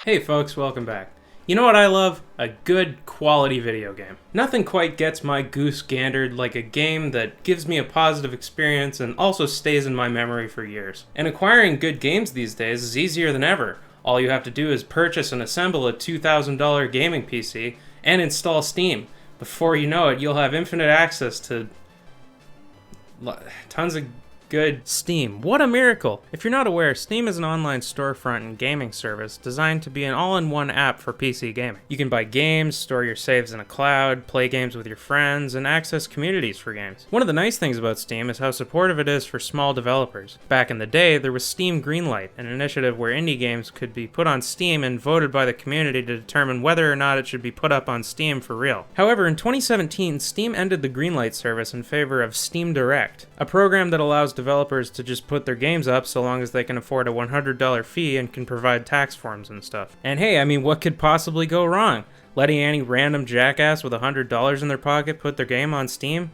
Hey folks, welcome back. You know what I love? A good quality video game. Nothing quite gets my goose gandered like a game that gives me a positive experience and also stays in my memory for years. And acquiring good games these days is easier than ever. All you have to do is purchase and assemble a $2,000 gaming PC and install Steam. Before you know it, you'll have infinite access to tons of good Steam. What a miracle! If you're not aware, Steam is an online storefront and gaming service designed to be an all-in-one app for PC gaming. You can buy games, store your saves in a cloud, play games with your friends, and access communities for games. One of the nice things about Steam is how supportive it is for small developers. Back in the day, there was Steam Greenlight, an initiative where indie games could be put on Steam and voted by the community to determine whether or not it should be put up on Steam for real. However, in 2017, Steam ended the Greenlight service in favor of Steam Direct, a program that allows developers to just put their games up so long as they can afford a $100 fee and can provide tax forms and stuff. And hey, I mean, what could possibly go wrong? Letting any random jackass with $100 in their pocket put their game on Steam?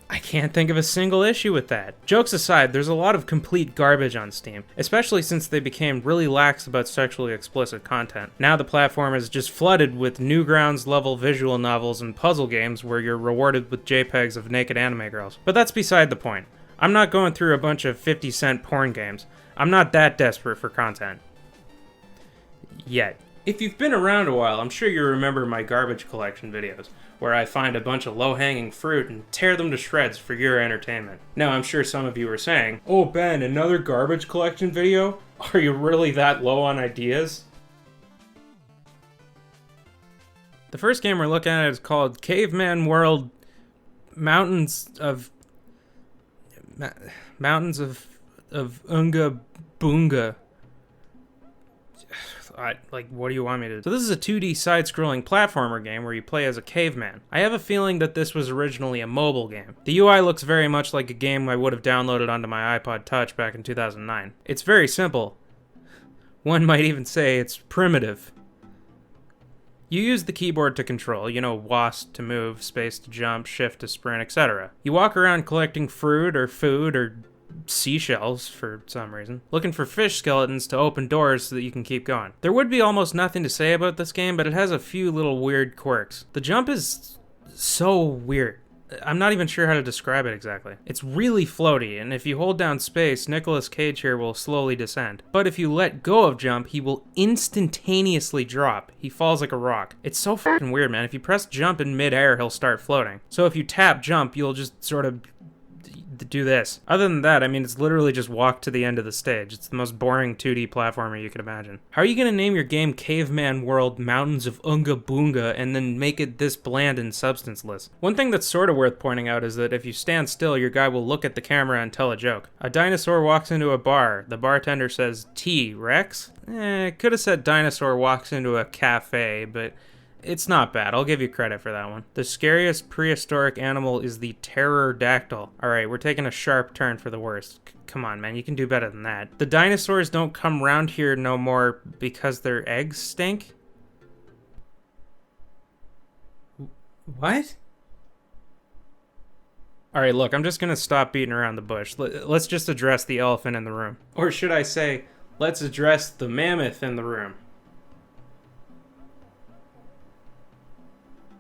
I can't think of a single issue with that. Jokes aside, there's a lot of complete garbage on Steam, especially since they became really lax about sexually explicit content. Now the platform is just flooded with Newgrounds level visual novels and puzzle games where you're rewarded with JPEGs of naked anime girls. But that's beside the point. I'm not going through a bunch of 50-cent porn games. I'm not that desperate for content. Yet. If you've been around a while, I'm sure you remember my garbage collection videos, where I find a bunch of low-hanging fruit and tear them to shreds for your entertainment. Now, I'm sure some of you are saying, "Oh Ben, another garbage collection video? Are you really that low on ideas?" The first game we're looking at is called Caveman World Mountains of Unga Boonga. What do you want me to do? So this is a 2D side-scrolling platformer game where you play as a caveman. I have a feeling that this was originally a mobile game. The UI looks very much like a game I would have downloaded onto my iPod Touch back in 2009. It's very simple. One might even say it's primitive. You use the keyboard to control, WASD to move, space to jump, shift to sprint, etc. You walk around collecting fruit or food or seashells for some reason, looking for fish skeletons to open doors so that you can keep going. There would be almost nothing to say about this game, but it has a few little weird quirks. The jump is so weird. I'm not even sure how to describe it exactly. It's really floaty, and if you hold down space, Nicolas Cage here will slowly descend. But if you let go of jump, he will instantaneously drop. He falls like a rock. It's so fucking weird, man. If you press jump in mid-air, he'll start floating. So if you tap jump, you'll just sort of do this. Other than that, I mean, it's literally just walk to the end of the stage. It's the most boring 2D platformer you could imagine. How are you gonna name your game Caveman World Mountains of Unga Boonga and then make it this bland and substanceless? One thing that's sort of worth pointing out is that if you stand still, your guy will look at the camera and tell a joke. A dinosaur walks into a bar. The bartender says, "Tea, Rex?" Could have said dinosaur walks into a cafe, but it's not bad. I'll give you credit for that one. The scariest prehistoric animal is the pterodactyl. Alright, we're taking a sharp turn for the worst. Come on, man, you can do better than that. The dinosaurs don't come round here no more because their eggs stink? What? Alright, look, I'm just gonna stop beating around the bush. Let's just address the elephant in the room. Or should I say, let's address the mammoth in the room.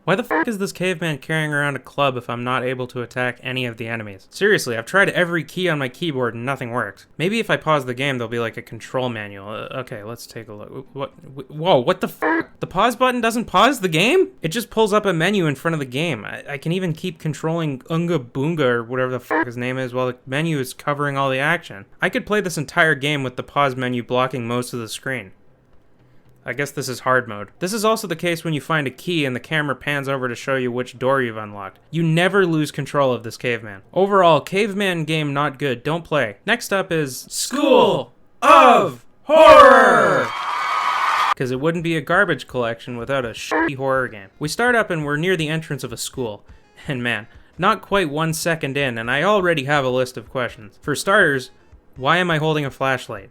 Why the fuck is this caveman carrying around a club if I'm not able to attack any of the enemies? Seriously, I've tried every key on my keyboard and nothing works. Maybe if I pause the game, there'll be like a control manual. Okay, let's take a look. Whoa, what the fuck? The pause button doesn't pause the game? It just pulls up a menu in front of the game. I can even keep controlling Unga Boonga or whatever the fuck his name is while the menu is covering all the action. I could play this entire game with the pause menu blocking most of the screen. I guess this is hard mode. This is also the case when you find a key and the camera pans over to show you which door you've unlocked. You never lose control of this caveman. Overall, caveman game not good. Don't play. Next up is School of Horror! Because it wouldn't be a garbage collection without a shitty horror game. We start up and we're near the entrance of a school. And man, not quite 1 second in and I already have a list of questions. For starters, why am I holding a flashlight?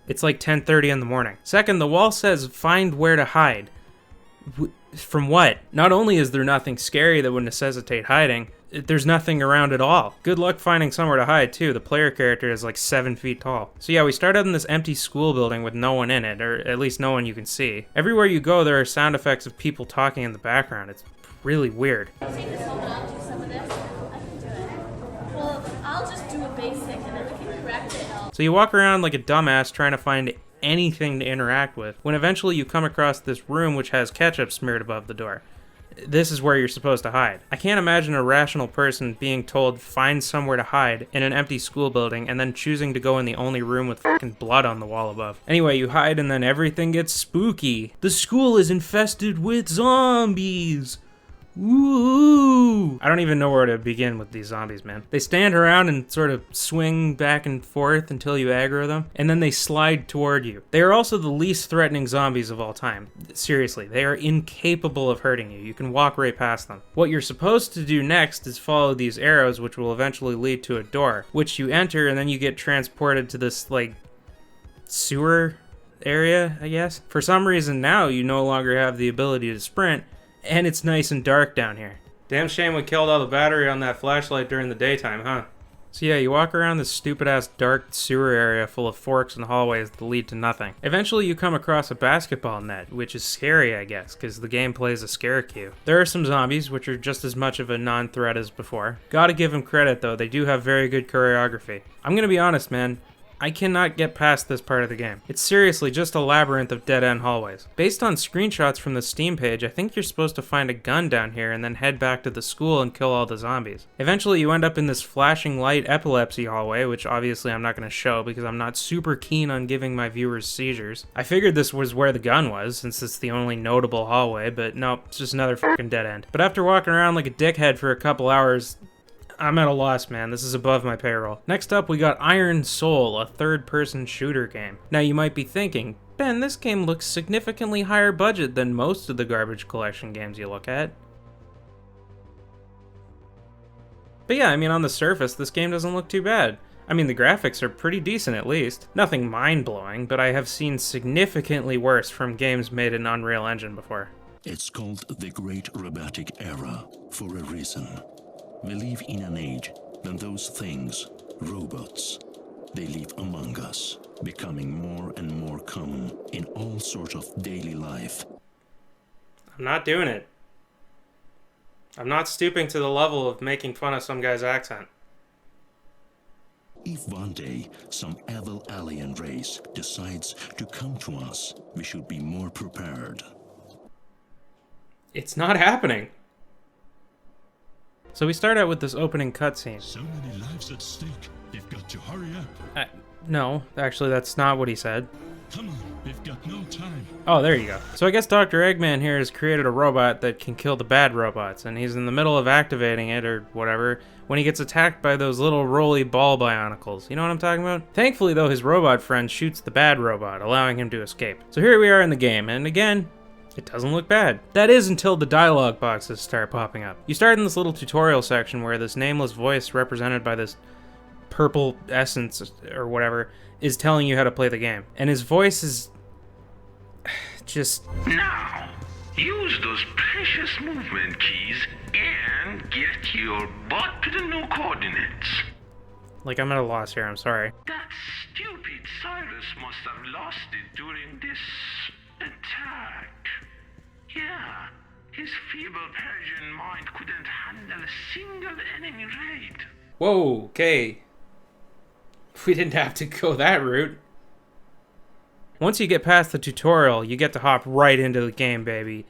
It's like 10:30 in the morning. Second, the wall says, "Find where to hide." From what? Not only is there nothing scary that would necessitate hiding, there's nothing around at all. Good luck finding somewhere to hide too. The player character is like 7 feet tall. So yeah, we start out in this empty school building with no one in it, or at least no one you can see. Everywhere you go, there are sound effects of people talking in the background. It's really weird. Take this home and I'll do some of this. I can do it. Well, I'll just do a basic and then we can correct it. So you walk around like a dumbass trying to find anything to interact with, when eventually you come across this room which has ketchup smeared above the door. This is where you're supposed to hide. I can't imagine a rational person being told find somewhere to hide in an empty school building and then choosing to go in the only room with fucking blood on the wall above. Anyway, you hide and then everything gets spooky. The school is infested with zombies. Ooh! I don't even know where to begin with these zombies, man. They stand around and sort of swing back and forth until you aggro them, and then they slide toward you. They are also the least threatening zombies of all time. Seriously, they are incapable of hurting you. You can walk right past them. What you're supposed to do next is follow these arrows, which will eventually lead to a door, which you enter, and then you get transported to this, like, sewer area, I guess. For some reason now, you no longer have the ability to sprint, and it's nice and dark down here. Damn shame we killed all the battery on that flashlight during the daytime, huh? So yeah, you walk around this stupid-ass dark sewer area full of forks and hallways that lead to nothing. Eventually you come across a basketball net, which is scary, I guess, because the game plays a scare cue. There are some zombies, which are just as much of a non-threat as before. Gotta give them credit, though, they do have very good choreography. I'm gonna be honest, man. I cannot get past this part of the game. It's seriously just a labyrinth of dead-end hallways. Based on screenshots from the Steam page, I think you're supposed to find a gun down here and then head back to the school and kill all the zombies. Eventually you end up in this flashing light epilepsy hallway, which obviously I'm not going to show because I'm not super keen on giving my viewers seizures. I figured this was where the gun was, since it's the only notable hallway, but nope, it's just another fucking dead end. But after walking around like a dickhead for a couple hours, I'm at a loss, man. This is above my payroll. Next up, we got Iron Soul, a third-person shooter game. Now, you might be thinking, Ben, this game looks significantly higher budget than most of the garbage collection games you look at. But yeah, I mean, on the surface, this game doesn't look too bad. I mean, the graphics are pretty decent at least. Nothing mind-blowing, but I have seen significantly worse from games made in Unreal Engine before. It's called the Great Robotic Era for a reason. We live in an age when those things, robots, they live among us, becoming more and more common in all sorts of daily life. I'm not doing it. I'm not stooping to the level of making fun of some guy's accent. If one day some evil alien race decides to come to us, we should be more prepared. It's not happening. So we start out with this opening cutscene. So many lives at stake. You've got to hurry up. No, actually that's not what he said. Come on, we've got no time. Oh, there you go. So I guess Dr. Eggman here has created a robot that can kill the bad robots, and he's in the middle of activating it, or whatever, when he gets attacked by those little roly ball bionicles. You know what I'm talking about? Thankfully, though, his robot friend shoots the bad robot, allowing him to escape. So here we are in the game, and again, it doesn't look bad. That is until the dialogue boxes start popping up. You start in this little tutorial section where this nameless voice, represented by this purple essence or whatever, is telling you how to play the game. And his voice is just... Now, use those precious movement keys and get your butt to the new coordinates. Like, I'm at a loss here, I'm sorry. That stupid Cyrus must have lost it during this attack. Yeah, his feeble Persian mind couldn't handle a single enemy raid. Whoa, okay. We didn't have to go that route. Once you get past the tutorial, you get to hop right into the game, baby.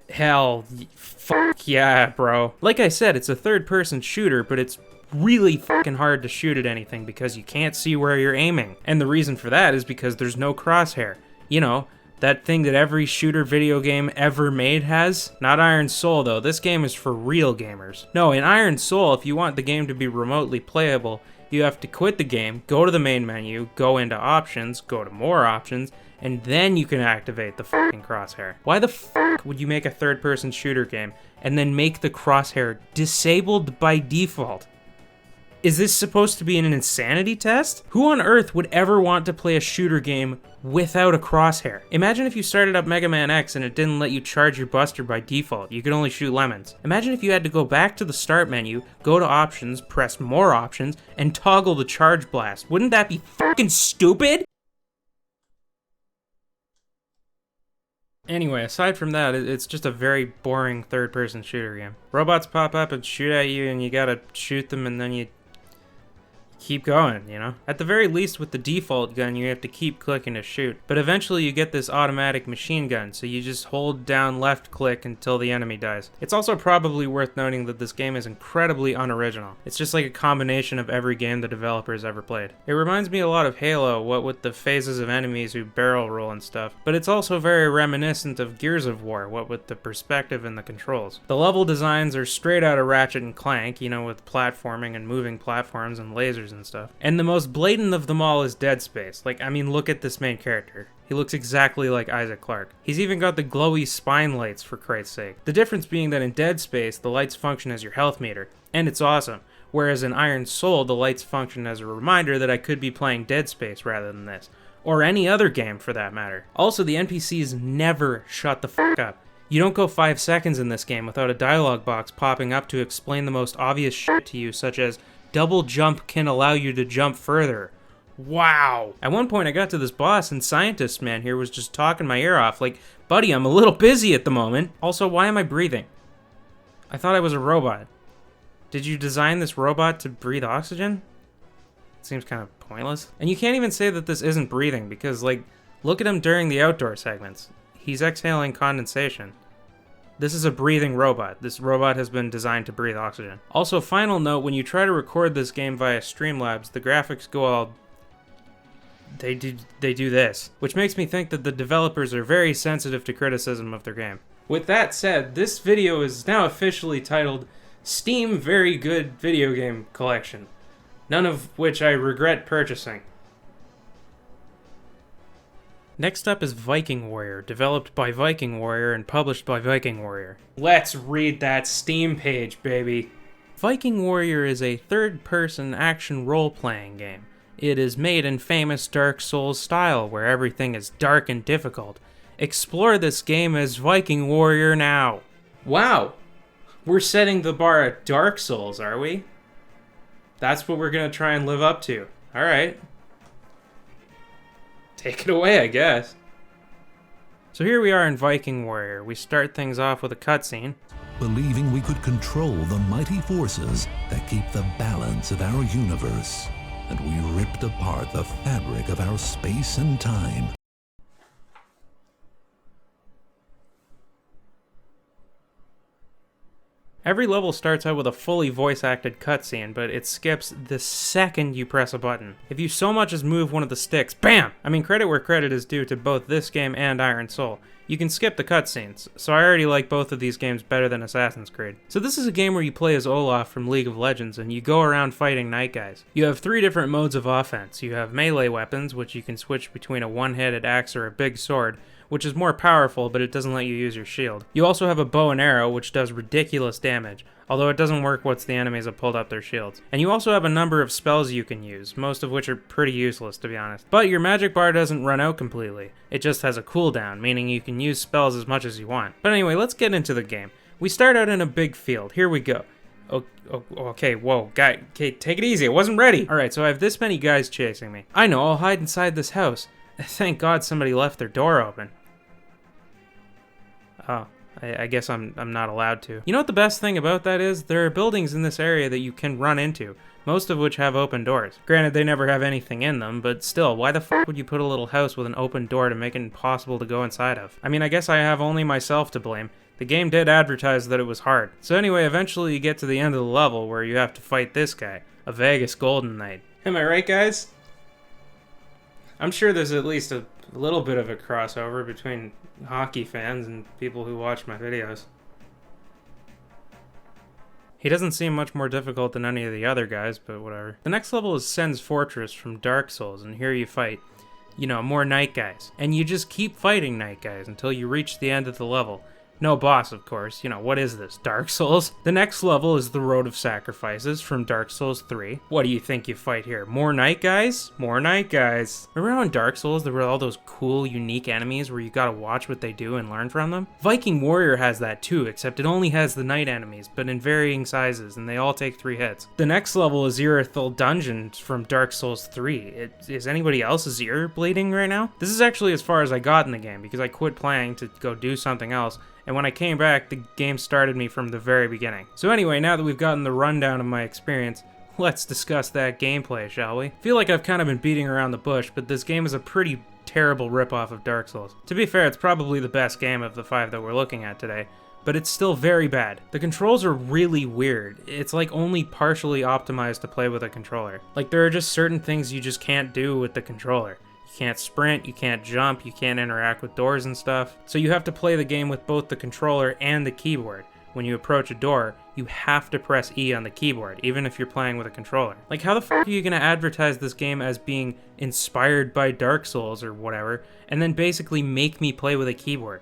Hell, fuck yeah, bro. Like I said, it's a third-person shooter, but it's really fucking hard to shoot at anything because you can't see where you're aiming. And the reason for that is because there's no crosshair. You know, that thing that every shooter video game ever made has. Not Iron Soul, though. This game is for real gamers. No, in Iron Soul, if you want the game to be remotely playable, you have to quit the game, go to the main menu, go into options, go to more options, and then you can activate the fucking crosshair. Why the fuck would you make a third-person shooter game and then make the crosshair disabled by default? Is this supposed to be an insanity test? Who on earth would ever want to play a shooter game without a crosshair. Imagine if you started up Mega Man X and it didn't let you charge your buster by default. You could only shoot lemons. Imagine if you had to go back to the start menu, go to options, press more options, and toggle the charge blast. Wouldn't that be fucking stupid? Anyway, aside from that, it's just a very boring third-person shooter game. Robots pop up and shoot at you, and you gotta shoot them, and then you keep going, you know? At the very least, with the default gun, you have to keep clicking to shoot. But eventually you get this automatic machine gun, so you just hold down left click until the enemy dies. It's also probably worth noting that this game is incredibly unoriginal. It's just like a combination of every game the developers ever played. It reminds me a lot of Halo, what with the phases of enemies who barrel roll and stuff, but it's also very reminiscent of Gears of War, what with the perspective and the controls. The level designs are straight out of Ratchet and Clank, you know, with platforming and moving platforms and lasers and stuff. And the most blatant of them all is Dead Space. Like, I mean, look at this main character. He looks exactly like Isaac Clarke. He's even got the glowy spine lights, for Christ's sake. The difference being that in Dead Space, the lights function as your health meter, and it's awesome. Whereas in Iron Soul, the lights function as a reminder that I could be playing Dead Space rather than this. Or any other game, for that matter. Also, the NPCs never shut the fuck up. You don't go 5 seconds in this game without a dialogue box popping up to explain the most obvious shit to you, such as, double jump can allow you to jump further. Wow. At one point I got to this boss and scientist man here was just talking my ear off like, buddy, I'm a little busy at the moment. Also, why am I breathing? I thought I was a robot. Did you design this robot to breathe oxygen? It seems kind of pointless. And you can't even say that this isn't breathing because, like, look at him during the outdoor segments. He's exhaling condensation. This is a breathing robot. This robot has been designed to breathe oxygen. Also, final note, when you try to record this game via Streamlabs, the graphics go all... They do this. Which makes me think that the developers are very sensitive to criticism of their game. With that said, this video is now officially titled Steam Very Good Video Game Collection. None of which I regret purchasing. Next up is Viking Warrior, developed by Viking Warrior and published by Viking Warrior. Let's read that Steam page, baby! Viking Warrior is a third-person action role-playing game. It is made in famous Dark Souls style, where everything is dark and difficult. Explore this game as Viking Warrior now! Wow! We're setting the bar at Dark Souls, are we? That's what we're gonna try and live up to. Alright. Take it away, I guess. So here we are in Viking Warrior. We start things off with a cutscene. Believing we could control the mighty forces that keep the balance of our universe, and we ripped apart the fabric of our space and time. Every level starts out with a fully voice-acted cutscene, but it skips the second you press a button. If you so much as move one of the sticks, BAM! I mean, credit where credit is due to both this game and Iron Soul. You can skip the cutscenes, so I already like both of these games better than Assassin's Creed. So this is a game where you play as Olaf from League of Legends, and you go around fighting night guys. You have 3 different modes of offense. You have melee weapons, which you can switch between a one-handed axe or a big sword, which is more powerful, but it doesn't let you use your shield. You also have a bow and arrow, which does ridiculous damage, although it doesn't work once the enemies have pulled up their shields. And you also have a number of spells you can use, most of which are pretty useless, to be honest. But your magic bar doesn't run out completely. It just has a cooldown, meaning you can use spells as much as you want. But anyway, let's get into the game. We start out in a big field. Here we go. Okay, whoa, guy, okay, take it easy, I wasn't ready. Alright, so I have this many guys chasing me. I know, I'll hide inside this house. Thank God somebody left their door open. Oh, I guess I'm not allowed to. You know what the best thing about that is? There are buildings in this area that you can run into, most of which have open doors. Granted, they never have anything in them, but still, why the fuck would you put a little house with an open door to make it impossible to go inside of? I mean, I guess I have only myself to blame. The game did advertise that it was hard. So anyway, eventually you get to the end of the level where you have to fight this guy, a Vegas Golden Knight. Am I right, guys? I'm sure there's at least a little bit of a crossover between hockey fans and people who watch my videos. He doesn't seem much more difficult than any of the other guys, but whatever. The next level is Sen's Fortress from Dark Souls, and here you fight, you know, more night guys. And you just keep fighting night guys until you reach the end of the level. No boss, of course. You know, what is this, Dark Souls? The next level is the Road of Sacrifices from Dark Souls 3. What do you think you fight here? More Night Guys? More Night Guys. Remember how in Dark Souls there were all those cool, unique enemies where you gotta watch what they do and learn from them? Viking Warrior has that too, except it only has the night enemies, but in varying sizes, and they all take 3 hits. The next level is Irithyll Dungeon from Dark Souls 3. Is anybody else's ear bleeding right now? This is actually as far as I got in the game, because I quit playing to go do something else, and when I came back, the game started me from the very beginning. So anyway, now that we've gotten the rundown of my experience, let's discuss that gameplay, shall we? I feel like I've kind of been beating around the bush, but this game is a pretty terrible ripoff of Dark Souls. To be fair, it's probably the best game of the 5 that we're looking at today, but it's still very bad. The controls are really weird. It's like only partially optimized to play with a controller. Like there are just certain things you just can't do with the controller. You can't sprint, you can't jump, you can't interact with doors and stuff. So you have to play the game with both the controller and the keyboard. When you approach a door, you have to press E on the keyboard, even if you're playing with a controller. Like how the fuck are you gonna advertise this game as being inspired by Dark Souls or whatever, and then basically make me play with a keyboard?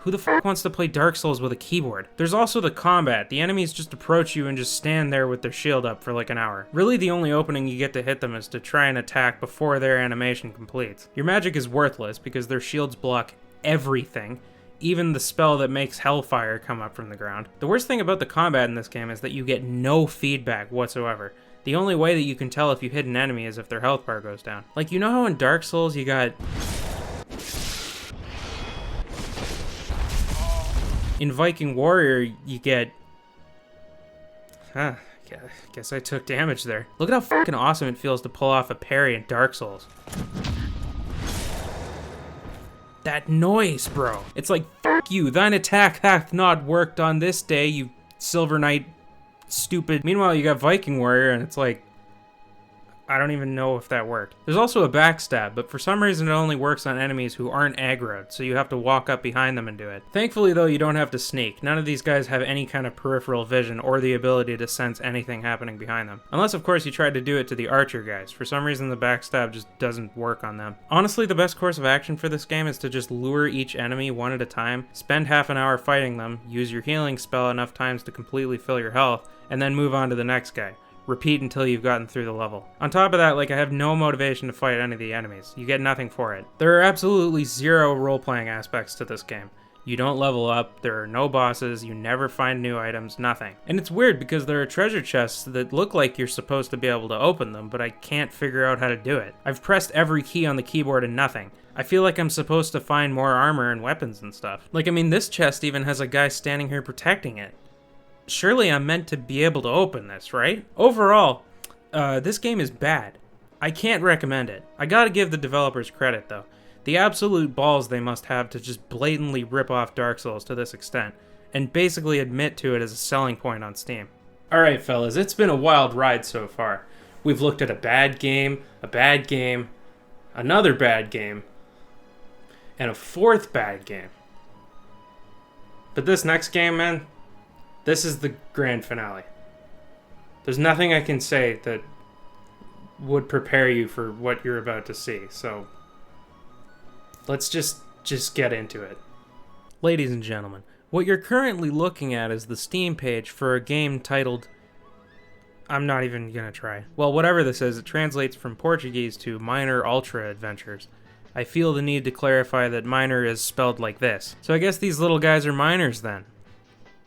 Who the fuck wants to play Dark Souls with a keyboard? There's also the combat. The enemies just approach you and just stand there with their shield up for like an hour. Really, the only opening you get to hit them is to try and attack before their animation completes. Your magic is worthless because their shields block everything, even the spell that makes Hellfire come up from the ground. The worst thing about the combat in this game is that you get no feedback whatsoever. The only way that you can tell if you hit an enemy is if their health bar goes down. Like, you know how in Dark Souls you got... In Viking Warrior, you get... guess I took damage there. Look at how fucking awesome it feels to pull off a parry in Dark Souls. That noise, bro. It's like, fuck you, thine attack hath not worked on this day, you Silver Knight stupid. Meanwhile, you got Viking Warrior, and it's like, I don't even know if that worked. There's also a backstab, but for some reason it only works on enemies who aren't aggroed, so you have to walk up behind them and do it. Thankfully though, you don't have to sneak. None of these guys have any kind of peripheral vision or the ability to sense anything happening behind them. Unless of course you tried to do it to the archer guys. For some reason the backstab just doesn't work on them. Honestly, the best course of action for this game is to just lure each enemy one at a time, spend half an hour fighting them, use your healing spell enough times to completely fill your health, and then move on to the next guy. Repeat until you've gotten through the level. On top of that, like, I have no motivation to fight any of the enemies. You get nothing for it. There are absolutely zero role-playing aspects to this game. You don't level up, there are no bosses, you never find new items, nothing. And it's weird because there are treasure chests that look like you're supposed to be able to open them, but I can't figure out how to do it. I've pressed every key on the keyboard and nothing. I feel like I'm supposed to find more armor and weapons and stuff. Like, I mean, this chest even has a guy standing here protecting it. Surely I'm meant to be able to open this, right? Overall, this game is bad. I can't recommend it. I gotta give the developers credit, though. The absolute balls they must have to just blatantly rip off Dark Souls to this extent, and basically admit to it as a selling point on Steam. Alright, fellas, it's been a wild ride so far. We've looked at a bad game, another bad game, and a fourth bad game. But this next game, man... this is the grand finale. There's nothing I can say that would prepare you for what you're about to see, so let's just get into it. Ladies and gentlemen, what you're currently looking at is the Steam page for a game titled... I'm not even gonna try. Well, whatever this is, it translates from Portuguese to Minor Ultra Adventures. I feel the need to clarify that minor is spelled like this. So I guess these little guys are miners then.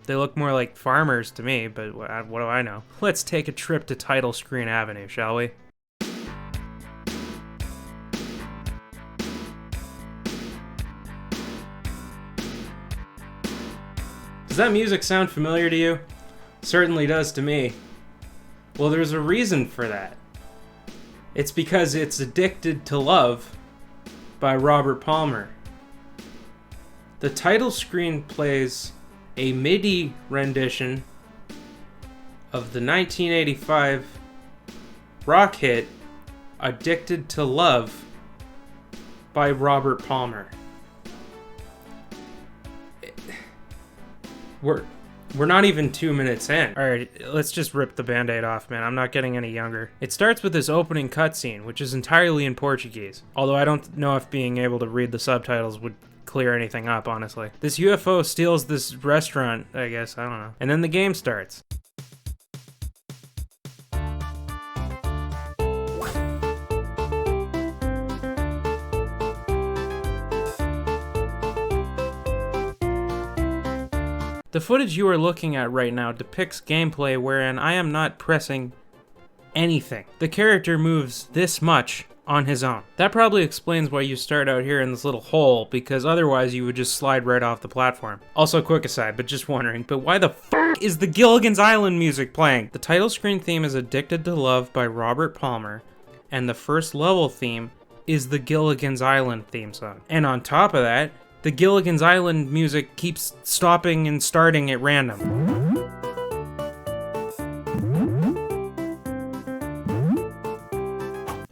They look more like farmers to me, but what do I know? Let's take a trip to Title Screen Avenue, shall we? Does that music sound familiar to you? Certainly does to me. Well, there's a reason for that. It's because it's Addicted to Love by Robert Palmer. The title screen plays a MIDI rendition of the 1985 rock hit Addicted to Love by Robert Palmer. We're not even 2 minutes in. Alright, let's just rip the band-aid off, man. I'm not getting any younger. It starts with this opening cutscene, which is entirely in Portuguese. Although I don't know if being able to read the subtitles would clear anything up, honestly. This UFO steals this restaurant, I guess, I don't know. And then the game starts. The footage you are looking at right now depicts gameplay wherein I am not pressing anything. The character moves this much on his own. That probably explains why you start out here in this little hole, because otherwise you would just slide right off the platform. Also, quick aside, but just wondering, but why the fuck is the Gilligan's Island music playing? The title screen theme is Addicted to Love by Robert Palmer, and the first level theme is the Gilligan's Island theme song. And on top of that, the Gilligan's Island music keeps stopping and starting at random.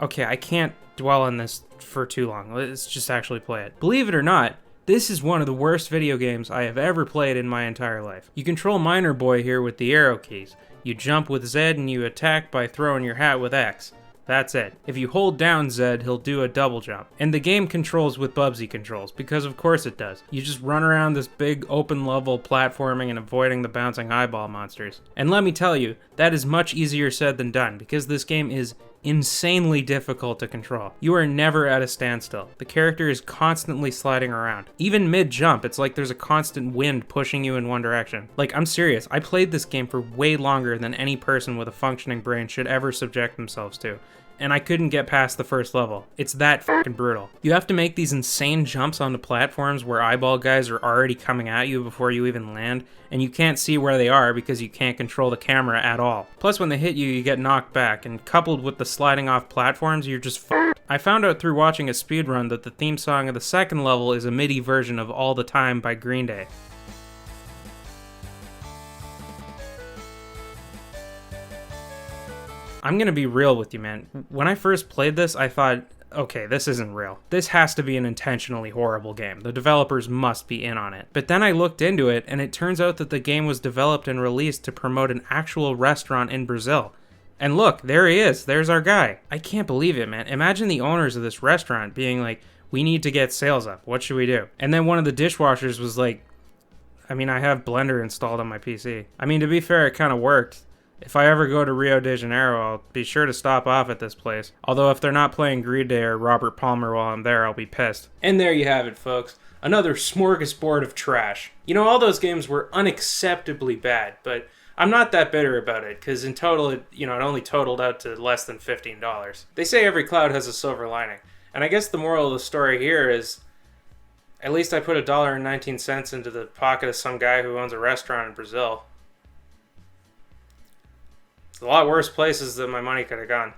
Okay, I can't dwell on this for too long. Let's just actually play it. Believe it or not, this is one of the worst video games I have ever played in my entire life. You control Miner Boy here with the arrow keys. You jump with Z and you attack by throwing your hat with X. That's it. If you hold down Z, he'll do a double jump. And the game controls with Bubsy controls, because of course it does. You just run around this big open level platforming and avoiding the bouncing eyeball monsters. And let me tell you, that is much easier said than done, because this game is insanely difficult to control. You are never at a standstill. The character is constantly sliding around. Even mid-jump, it's like there's a constant wind pushing you in one direction. Like, I'm serious, I played this game for way longer than any person with a functioning brain should ever subject themselves to. And I couldn't get past the first level. It's that fucking brutal. You have to make these insane jumps onto platforms where eyeball guys are already coming at you before you even land, and you can't see where they are because you can't control the camera at all. Plus, when they hit you, you get knocked back, and coupled with the sliding off platforms, you're just fucked. I found out through watching a speedrun that the theme song of the second level is a MIDI version of All the Time by Green Day. I'm gonna be real with you, man. When I first played this, I thought, okay, this isn't real. This has to be an intentionally horrible game. The developers must be in on it. But then I looked into it, and it turns out that the game was developed and released to promote an actual restaurant in Brazil. And look, there he is. There's our guy. I can't believe it, man. Imagine the owners of this restaurant being like, we need to get sales up. What should we do? And then one of the dishwashers was like, I mean, I have Blender installed on my PC. I mean, to be fair, it kind of worked. If I ever go to Rio de Janeiro, I'll be sure to stop off at this place. Although if they're not playing Green Day or Robert Palmer while I'm there, I'll be pissed. And there you have it, folks. Another smorgasbord of trash. You know, all those games were unacceptably bad, but I'm not that bitter about it, because in total, it only totaled out to less than $15. They say every cloud has a silver lining. And I guess the moral of the story here is, at least I put $1.19 into the pocket of some guy who owns a restaurant in Brazil. A lot worse places than my money could have gone.